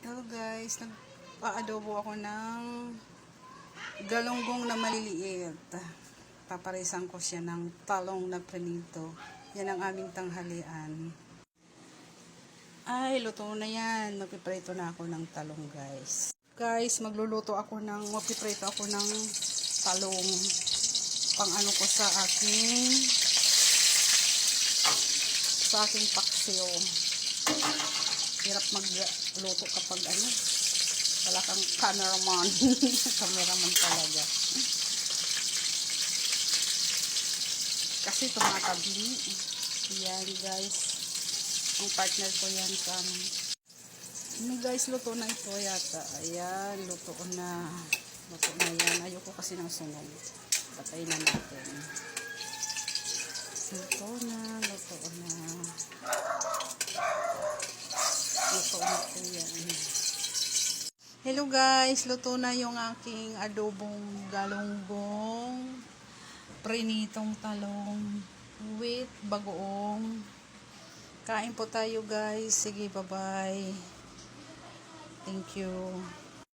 Hello guys, nag-aadobo ako ng galunggong na maliliit. Paparisan ko siya ng talong na prinito. Yan ang aming tanghalian. Ay, luto na yan. Magpiprito na ako ng talong guys. Guys, magpiprito ako ng talong. Pang ano ko sa aking paksiw. Hirap magluto kapag wala kang cameraman. Cameraman talaga. Kasi tumatabli. Yan guys. Ang partner ko yan sa guys, luto na ito yata. Ayan, luto na. Luto na yan. Ayoko kasi ng sunog. Patay na natin. Luto na. Luto na. Luto na ito yan. Hello guys, luto na yung aking adobong galunggong, prinitong talong with bagoong. Kain po tayo guys. Sige, bye bye. Thank you.